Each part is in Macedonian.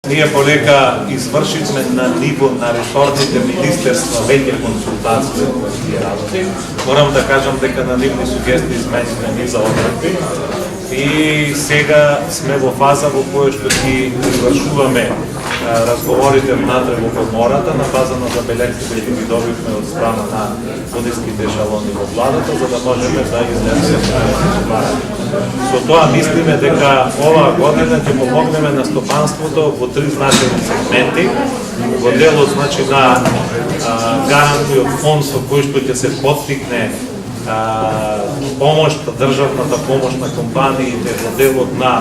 Ние полека извршивме на ниво на ресорните министерства веќе консултации во тие работи. Морам да кажам дека на нивни сугестии изменивме низа одредби и сега сме во фаза во која што ги извршуваме разговорите внатре во комората на база на забележките кои ги добивме од страна на водиските ешалони во владата, за да можеме да излеземе. Со тоа мислиме дека оваа година ќе помогнеме на стопанството во три значајни сегменти. Во делот на гарантниот фонд со кој што ќе се поттикне помош, државната помош на компаниите во делот на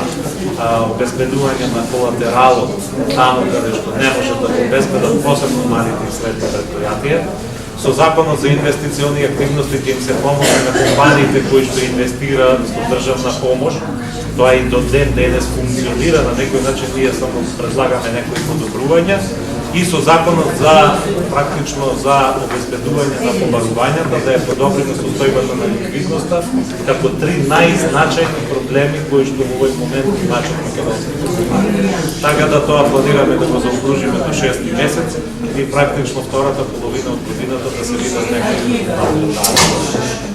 обезбедување на колатералот таму каде што не може да го обезбедат посебно малите и средни предпријатија. Со законот за инвестициони активности ќе им се помогне на компаниите кои што инвестираат со државна помош. Тоа и до ден денес функционира, на некој начин ние само предлагаме некои подобрувања. И со законот за практично за обезбедување на побарувањата да ја подобриме состојбата на ликвидноста како три најзначајни проблеми кои што во овој момент имаат македонските компании. Така да тоа планираме да го заокружиме до 6 месец и практично втората половина од годината да се видат некои резултати.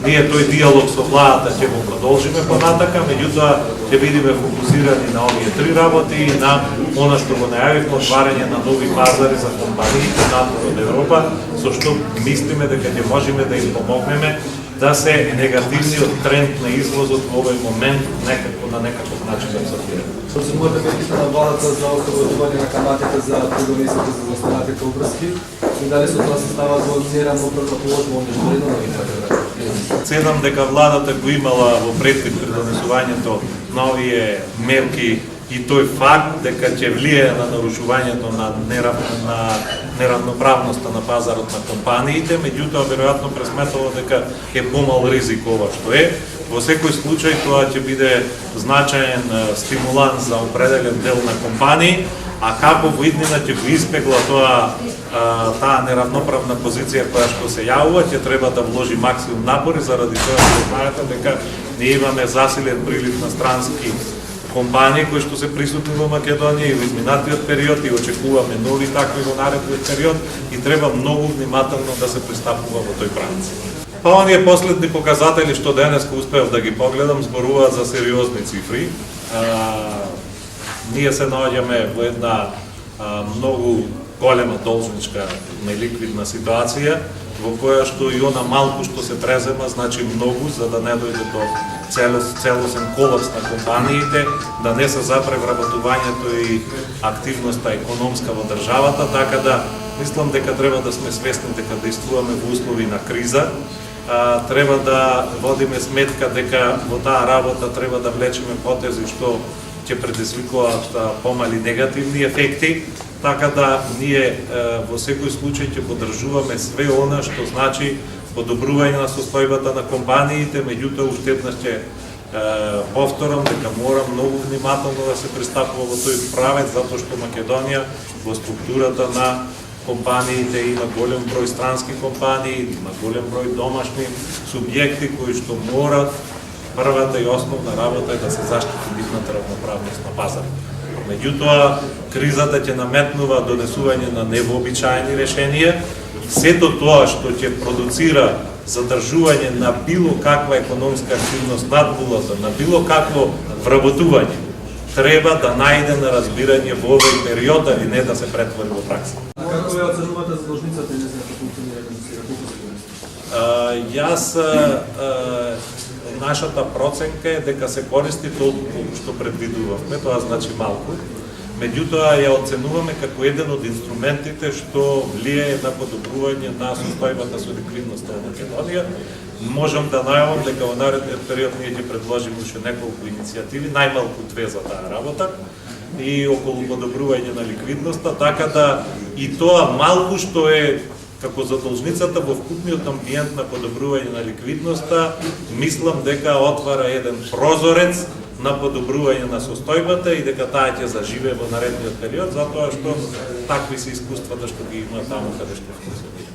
Ние тој диалог со владата ќе го продолжиме понатака, меѓутоа ќе бидеме фокусирани на овие три работи и на она што го најавивме, отварање на нови пазари за компаниите надвор од Европа, со што мислиме дека ќе можеме да им помогнеме да се негативниот тренд на извозот во овој момент на некаков начин да абсорбира. Процедурата мерките на владата за освободување на каматите за придонесите за застанатите обврски и дали со тоа се става во неравноправно положение меѓу редовно и ПТВ? Ценам дека владата го имала во предвид при донесувањето на овие мерки и тој факт дека ќе влие на нарушувањето на неравноправноста на пазарот на компаниите, меѓутоа веројатно пресметало дека е помал ризик ова што е. Во секој случај тоа ќе биде значаен стимуланс за определен дел на компании, а како во иднина ќе го избегла таа неравноправна позиција која што се јавува, ќе треба да вложи максимум напори заради тоа што знаете дека ние имаме засилен прилив на странски компании кои што се присутни во Македонија и во изминатиот период и очекуваме нови такви во наредниот период и треба многу внимателно да се пристапува во тој правец. Па оние последни показатели што денеска успеав да ги погледам зборуваат за сериозни цифри. Ние се наоѓаме во една многу голема должничка неликвидна ситуација во која што и она малку што се презема значи многу за да не дојде до целосен колапс на компаниите, да не се запре вработувањето и активноста економска во државата, така да мислам дека треба да сме свесни дека действуваме во услови на криза. Треба да водиме сметка дека во таа работа треба да влечеме потези што ќе предизвикуваат помали негативни ефекти, така да ние во секој случај ќе поддржуваме све она што значи подобрување на состојбата на компаниите, меѓутоа уште еднаш ќе повторам дека мора многу внимателно да се пристапува во тој правец, затоа што Македонија во структурата на компаниите има голем број странски компании, има голем број домашни субјекти кои што морат првата и основна работа е да се заштити нивната равноправност на пазарот. Меѓутоа, кризата ќе наметнува донесување на невообичаени решенија. Сето тоа што ќе продуцира задржување на било каква економска активност над нулата, на било какво вработување, треба да најде на разбирање во овој период, али не да се претвори во пракса. Како ја оценувате заложницата и нејзиното функционирање? Јас нашата проценка е дека се користи толку што предвидувавме, тоа значи малку. Меѓутоа ја оценуваме како еден од инструментите што влијае на подобрување на состојбата со ликвидноста во Македонија. Можам да најавам дека во наредниот период ние ќе предложиме уште неколку иницијативи, најмалку 2 за таа работа и околу подобрување на ликвидноста, така да и тоа малку што е како задолжницата во вкупниот амбиент на подобрување на ликвидноста, мислам дека отвара еден прозорец на подобрување на состојбата и дека таа ќе заживее во наредниот период, затоа што такви се искуствата што ги има таму каде што функционира.